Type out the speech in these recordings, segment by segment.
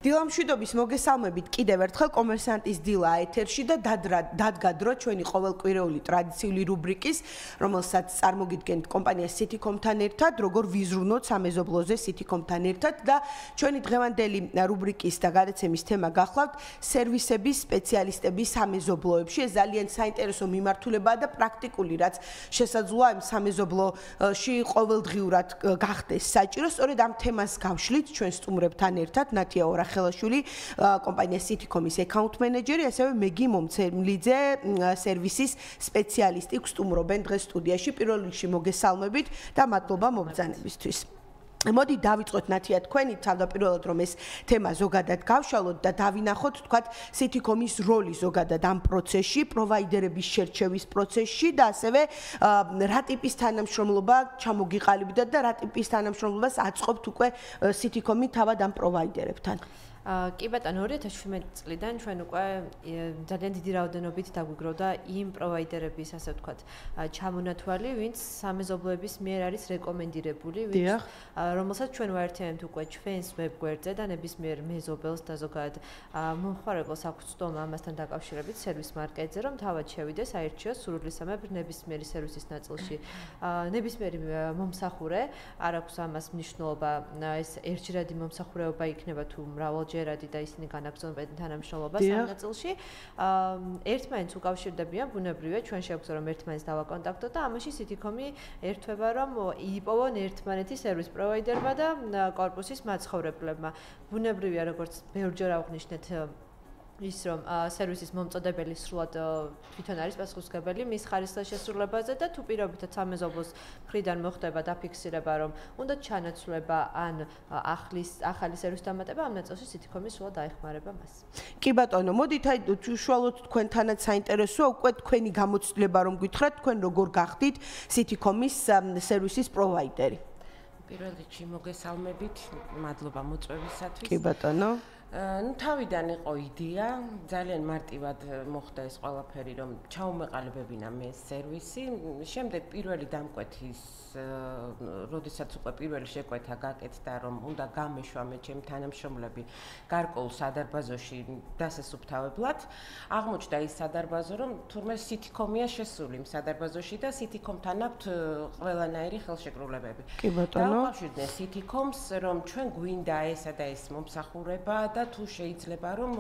დილამშვიდობის მოგესალმებით კიდევ ერთხელ კომერსანტის დილა ეთერში და დადგა დრო ჩვენი ყოველკვირეული ტრადიციული რუბრიკის, რომელსაც წარმოგიდგენთ კომპანია Citycom-თან ერთად, როგორ ვიზრუნოთ სამეზობლოზე Citycom-თან ერთად და ჩვენი დღევანდელი რუბრიკის და გადაცემის თემა გახლავთ სერვისების სპეციალისტების სამეზობლოებში. ეს ძალიან საინტერესო მიმართულებაა და პრაქტიკული, რაც შესაძლოა იმ სამეზობლოში ყოველდღიურად გახდეს საჭირო. სწორედ ამ თემას გავშლით ჩვენ სტუმრებთან ერთად ნათია ხელაშვილი, კომპანია Citycom-ის account manager-ი, ასევე მეგი მომცემლიძე, სერვისის სპეციალისტი გსტუმრობენ დღეს სტუდიაში. პირველ რიგში მოგესალმებით და მადლობა მობრძანებისთვის. მოდი დავიწყოთ ნათია თქვენი თავდაპირველად რომ ეს თემა ზოგადად გავშალოთ და დავინახოთ თქვათ Citycom-ის როლი ზოგადად ამ პროცესში, პროვაიდერების შერჩევის პროცესში და ასევე რა ტიპის თანამშრომლობა ჩამოგიყალიბდათ და რა ტიპის თანამშრომლობას აწყობთ უკვე Citycom-ი თავად ამ პროვაიდერებთან. კი ბატონო 2017 წლიდან ჩვენ უკვე ძალიან დიდი რაოდენობით დაგვიგროვდა იმ პროვაიდერების, ასე ვთქვათ, ჩამონათვალი, ვინც სამეზობლოების მიერ არის რეკომენდირებული, ვინც რომელსაც ჩვენ ვაერთიანებთ უკვე ჩვენს ვებგვერდზე და ნებისმიერ მეზობელს და ზოგადად მომხმარებელს აქვს ცდომა ამასთან დაკავშირებით სერვის მარკეტზე, რომ თავად შევიდეს, აირჩიოს სურვილისამებრ ნებისმიერი სერვისის ნაწილში. ნებისმიერი მომსახურე არ აქვს ამას მნიშვნელობა, ეს ერთჯერადი მომსახურეობა იქნება თუ მრავალჯერადი და ისინი განაგრძობენ თანამშრომლობას ამ ნაწილში. ერთმანეთს უკავშირდებიან, ბუნებრივია, ჩვენ შევგზავნოთ რომ ერთმანეთს დავაკონტაქტოთ და ამაში Citycom-ი ერთვება რომ იპოვონ ერთმანეთის სერვის პროვაიდერმა და კორპუსის მაცხოვრებლებმა. ბუნებრივია, როგორც ბევრჯერ აღნიშნეთ ის რომ სერვისის მომწოდებელი სრულად თვითონ არის პასუხისმგებელი მის ხარისხის შესრულებაზე და თუ პირობითად სამეზობლოს მხრიდან მოხდება დაფიქსირება რომ უნდა ჩანაცვლება ან ახალი სერვის დამატება ამ ნაწილში Citycom-ი სრულად დაეხმარება მას. კი ბატონო, მოდით აი უშუალოდ თქვენთანაც საინტერესოა უკვე თქვენი გამოცდილება რომ გითხრათ თქვენ როგორ გახდით Citycom-ის სერვისის პროვაიდერი. პირველ რიგში მოგესალმებით, მადლობა მოწვევისათვის. კი ბატონო. თავიდან იყო იდეა, ძალიან მარტივად მოხდა ეს ყველაფერი, რომ ჩაუმეყალებებინა მე სერვისი. შემდეგ პირველი დამკვეთის, როდესაც უკვე პირველი შეკვეთა გაკეთდა, რომ უნდა გამეშვა მე ჩემი თანამშრომლები გარკვეულ სადარბაზოში დასასუფთავებლად, აღმოჩნდა ის სადარბაზო, რომ თურმე Citycom-ია შესული იმ სადარბაზოში და Citycom-თან აქვთ ყველანაირი ხელშეკრულებები. კი ბატონო. დავუშვიდნენ Citycom-ს, რომ ჩვენ გვინდა ესა და ეს მომსახურება და თუ შეიძლება რომ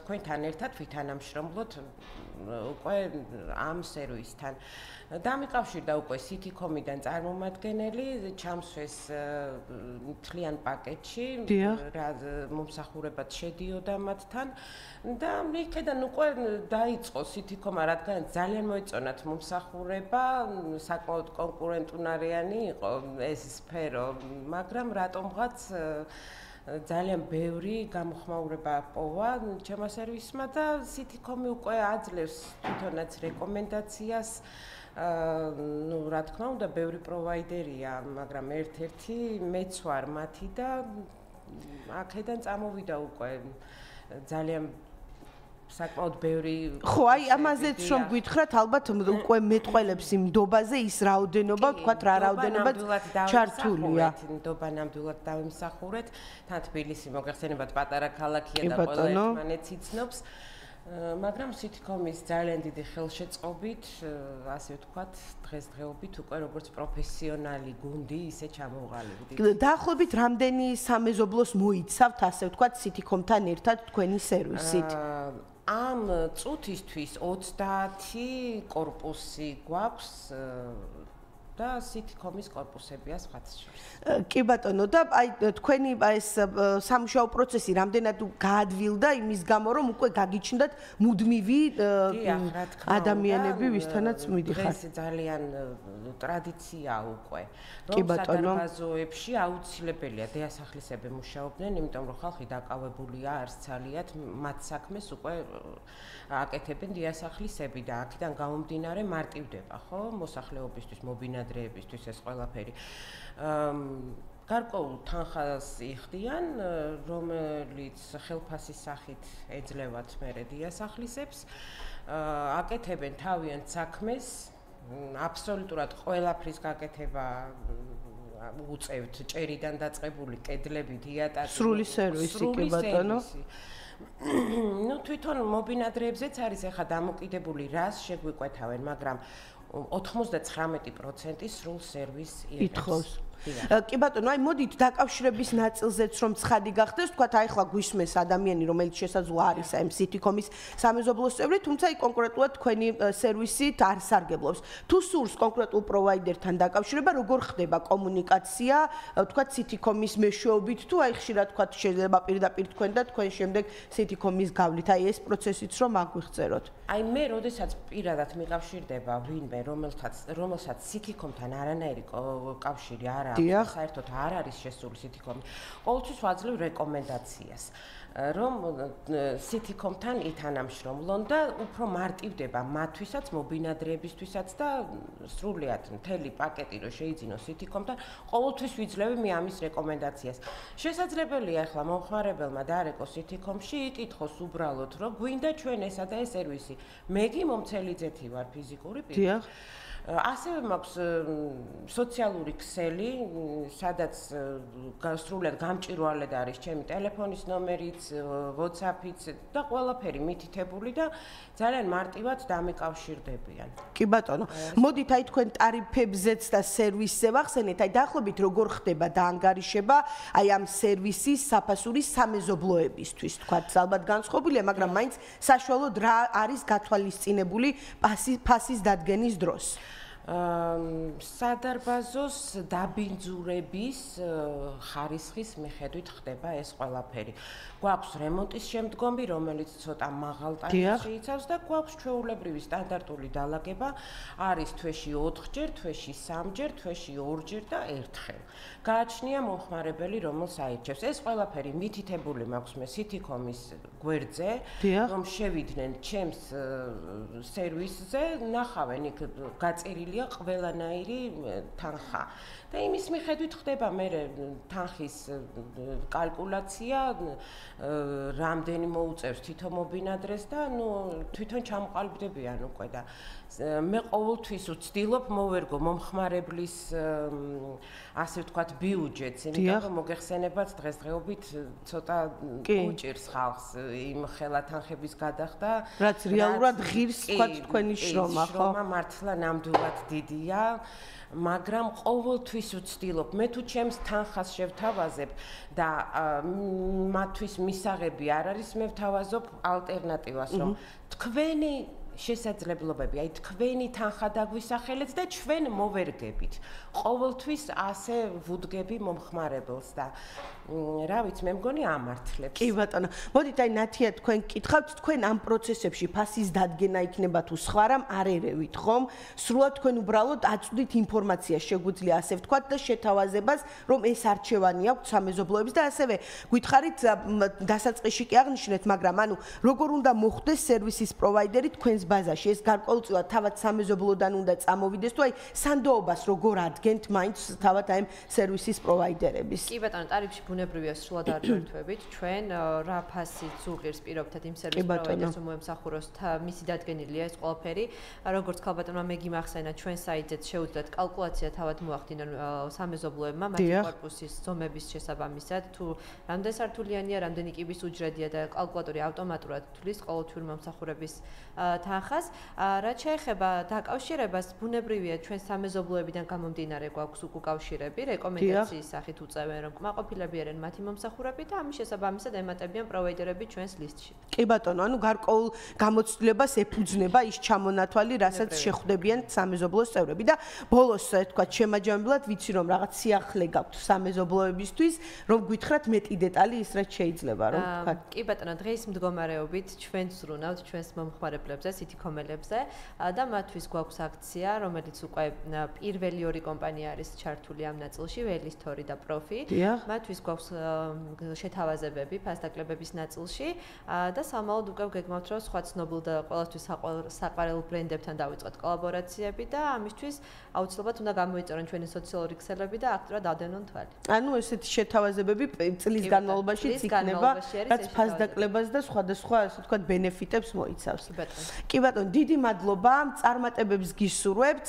თქვენთან ერთად ვითანამშრომლოთ უკვე ამ სერვისთან. დამიკავშირდა უკვე Citycom-იდან წარმომადგენელი, ჩამსვეს მთლიან პაკეტში, რა მომსახურებად შედიოდა მათთან და იქედან უკვე დაიწყო Citycom-ა, რადგან ძალიან მოეწონათ მომსახურება, საკმაოდ კონკურენტუნარიანი იყო ეს სფერო, მაგრამ რატომღაც ძალიან ბევრი გამოხმაურება პოვა ჩემმა სერვისმა და Citycom-ი უკვე აძლევს თვითონაც რეკომენდაციას. ნუ რა თქმა უნდა, ბევრი პროვაიდერია, მაგრამ ერთ-ერთი მეც ვარ მათი და აქედან წამოვიდა უკვე ძალიან საკმაოდ ბევრი ხო, აი ამაზეც რომ გითხრათ, ალბათ უკვე მეტყველებს იმ ნდობაზე ის რაოდენობა, თქვათ რა რაოდენობა ჩართულია. ნდობა ნამდვილად დავიმსახურეთ. თან თბილისი მოგეხსენებათ პატარა ქალაქია და ყველა ერთმანეთს იცნობს. მაგრამ Citycom-ის ძალიან დიდი ხელშეწყობით, ასე ვთქვათ, დღესდღეობით უკვე როგორც პროფესიონალი გუნდი ისე ჩამოვყალიბდით. დაახლოებით რამდენი სამეზობლოს მოიცავთ, ასე ვთქვათ, Citycom-თან ერთად თქვენი სერვისით? ამ წუთისთვის 30 კორპუსი გვაქვს და Citycom-ის კორპუსებია სხვადასხვა. კი ბატონო, და აი თქვენი ეს სამუშაო პროცესი რამდენად გაადვილდა იმის გამო, რომ უკვე გაგიჩნდათ მუდმივი ადამიანები, ვისთანაც მიდიხართ. ეს ძალიან ტრადიციაა უკვე. რომ სადარბაზოებში აუცილებელია დიასახლისები მუშაობდნენ, იმიტომ რომ ხალხი დაკავებულია არც ძალიათ მათ საქმეს უკვე აკეთებენ დიასახლისები და აქედან გამომდინარე მარტივდება, ხო? მოსახლეობისთვის, მობინადრეებისთვის ეს ყველაფერი. გარკვეულ თანხას იხდიან, რომელიც ხელფასის სახით ეძლევათ მერე დიასახლისებს, აკეთებენ თავიანთ საქმეს, აბსოლუტურად ყველაფრის გაკეთება უწევთ ჭერიდან დაწყებული კედლებით იატაკი სრული სერვისი კი ბატონო ნუ თვითონ მობინადრეებზეც არის ახლა დამოკიდებული რას შეგვიკვეთავენ მაგრამ 99% სრულ სერვისს ითხოვს კი ბატონო, აი მოდით დაკავშირების ნაწილზეც რომ ცხადი გახდეს, თქვათ აი ახლა გვისმენს ადამიანი, რომელიც შესაძლოა არის აი City-com-ის სამეზობლოს წევრი, თუმცა აი კონკრეტულად თქვენი სერვისით არ სარგებლობს. თუ სურს კონკრეტულ პროვაიდერთან დაკავშირება, როგორ ხდება კომუნიკაცია, თქვათ City-com-ის მეშვეობით, თუ აი ხშირად თქვათ შეიძლება პირდაპირ თქვენ და თქვენ შემდეგ City-com-ის გავლით, აი ეს პროცესიც რომ აგვიხსენოთ. აი მე როდესაც პირადად მიკავშირდება ვინმე, რომელსაც City-com-თან არანაირი კავშირი არ აქვს, საერთოდ არ არის შესული City-com. ყოველთვის ვაძლევ რეკომენდაციას, რომ City-com-თან ითანამშრომლონ და უფრო მარტივდება მათთვისაც, მობინადრეებისთვისაც და სრულიად მთელი პაკეტი რომ შეიძინოს City-com-თან, ყოველთვის ვიძლევი მე ამის რეკომენდაციას. შესაძლებელია ახლა მომხმარებელმა დაარეკო City-com-ში, იკითხოს უბრალოდ, რომ გვინდა ჩვენ ესა და ეს სერვისი. მე კი მომცელი ძეთი ვარ ფიზიკური პირი. ასევე მაქვს სოციალური ქსელი, სადაც სრულად გამჭვირვალედ არის ჩემი ტელეფონის ნომერიც, WhatsApp-იც და ყველაფერი მითითებული და ძალიან მარტივად დამეკავშირდებიან. კი ბატონო, მოდით აი თქვენ ტარიფებზეც და სერვისზე ვახსენეთ, აი დაახლოებით როგორ ხდება დაანგარიშება აი ამ სერვისის საფასურის სამეზობლოებისთვის, თქვათ, ალბათ განსხვავებულია, მაგრამ მაინც საშუალოდ რა არის გათვალისწინებული ფასის დადგენის დროს. სადარბაზოს დაბინძურების ხარისხის მიხედვით ხდება ეს ყველაფერი. გვაქვს რემონტის შემდგომი, რომელიც ცოტა მაღალ ტარიფს იცავს და გვაქვს ჩვეულებრივი სტანდარტული დალაგება, არის თვეში 4ჯერ, თვეში 3ჯერ, თვეში 2ჯერ და ერთხელ. გააჩნია მომხმარებელი, რომელს აირჩევს. ეს ყველაფერი მითითებული მაქვს მე City-com-ის გვერდზე, რომ შევიდნენ ჩემს სერვისზე, ნახავენ იქ გაწერილია ყველანაირი თანხა. და იმის მიხედვით ხდება მე თანხის კალკულაცია, რამდენი მოუწევს თვითონ მობინადრეს და ნუ თვითონ ჩამოყალიბდებიან უკვე და მე ყოველთვის ვცდილობ მოვერგო მომხმარებლის ასე ვთქვათ ბიუჯეტს, იმიტომ რომ მოგეხსენებათ დღესდღეობით ცოტა უჭირს ხალხს იმ ხელა თანხების გადახდა, რაც რეალურად ღირს ვთქვათ თქვენი შრომა, ხო? შრომა მართლა ნამდვილად დიდია. მაგრამ ყოველთვის ვცდილობ მე თუ ჩემს თანხას შევთავაზებ და მათთვის მისაღები არ არის მე ვთავაზობ ალტერნატივას რომ თქვენი შესაძლებლობები აი თქვენი თანხა დაგვისახელეთ და ჩვენ მოვერგებით ყოველთვის ასე ვუდგები მომხმარებელს და რა ვიცი მე მგონი ამართლებს კი ბატონო მოდით აი ნათია თქვენ გკითხავთ თქვენ ამ პროცესებში ფასის დადგენა იქნება თუ სხვა რამ არ ერევით ხომ სრულად თქვენ უბრალოდ აწვდით ინფორმაციას შეგვიძლია ასე ვთქვათ და შეთავაზებას რომ ეს არჩევანი აქვს სამეზობლოების და ასევე გითხარით დასაწყისში კი აღნიშნეთ მაგრამ ანუ როგორ უნდა მოხდეს სერვისის პროვაიდერი თქვენს ბაზაში ეს გარკვეულწილად თავად სამეზობლოდან უნდა წამოვიდეს თუ აი სანდოობას როგორ ადგენთ მაინც თავად აი სერვისის პროვაიდერების კი ბატონო ტარიფში ბუნებრივია სრულად არ ვერთვებით ჩვენ რა ფასით ზუღირს პირობითად იმ სერვის პროვაიდერს რომ მოემსახუროს მისი დადგენილია ეს ყველაფერი როგორც ქალბატონმა მე გიმახსენა ჩვენ საიტზეც შეუძლიათ კალკულაცია თავად მოახდინონ სამეზობლოებმა მათი კორპუსის ზომების შესაბამისად თუ რამდენი სართულიანია რამდენი კიბის უჯრედია და კალკულატორი ავტომატურად თვლის ყოველთვიურ მომსახურების თანხას რაც შეეხება დაკავშირებას ბუნებრივია ჩვენ სამეზობლოებიდან გამომდინარე გვაქვს უკავშირები რეკომენდაციის სახით უწევენ რომ კმაყოფილებიან მათი მომსახურები და ამის შესაბამისად ემატებიან პროვაიდერები ჩვენს ლისტში. კი ბატონო, ანუ გარკვეულ გამოცდილებას ეფუძნება ის ჩამონათვალი, რასაც შეხვდებიან სამეზობლოს წევრები და ბოლოს თქვა შემაჯამებლად ვიცი რომ რაღაც სიახლე გაქვთ სამეზობლოებისთვის, რომ გითხრათ მეტი დეტალი ის რაც შეიძლება რომ თქვა. კი ბატონო, დღეს მდგომარეობით ჩვენ ვზრუნავთ ჩვენს მომხმარებლებზე, City-com-ებზე და მათთვის გვაქვს აქცია, რომელიც უკვე პირველი ორი კომპანია არის ჩართული ამ ნაწილში, Velistori და Profi. მათთვის გვაქვს შეთავაზებები ფასდაკლებების ნაწილში და სამალოდ უკვე გეგმავთ რომ სხვა ცნობილ და ყველასთვის საყვარელ ბრენდებთან დავიწყოთ კოლაბორაციები და ამისთვის აუცილებლად უნდა გამოიწერონ ჩვენი სოციალური ქსელები და აქტიურად ადენონ თვალი. ანუ ესეთი შეთავაზებები წლის განმავლობაში იქნება, რაც ფასდაკლებას და სხვადასხვა ასე ვთქვათ ბენეფიტებს მოიცავს. კი ბატონო, დიდი მადლობა. წარმატებებს გისურვებთ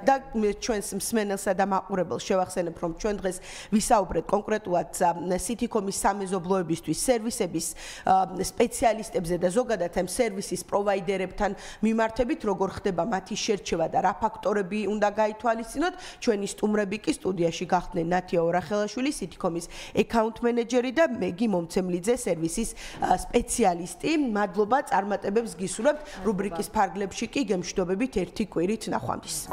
და ჩვენს მსმენელსა და მაყურებელს შევახსენებ, რომ ჩვენ დღეს ვისაუბრეთ კონკრეტულად Citycom-ის სამეზობლოებისთვის სერვისების სპეციალისტებზე და ზოგადად ამ სერვისის პროვაიდერებთან მიმართებით, როგორ ხდება მათი შერჩევა და რა ფაქტორები უნდა გაითვალისწინოთ. ჩვენი სტუმრები კი სტუდიაში გახდნენ ნათია ორახელაშვილი, Citycom-ის account manager-ი და მეგი მომცემლიძე, სერვისის სპეციალისტი. მადლობა, წარმატებებს გისურვებთ. რუბრიკის ფარგლებში კი გემშვიდობებით ერთი კვირით ნახვამდის.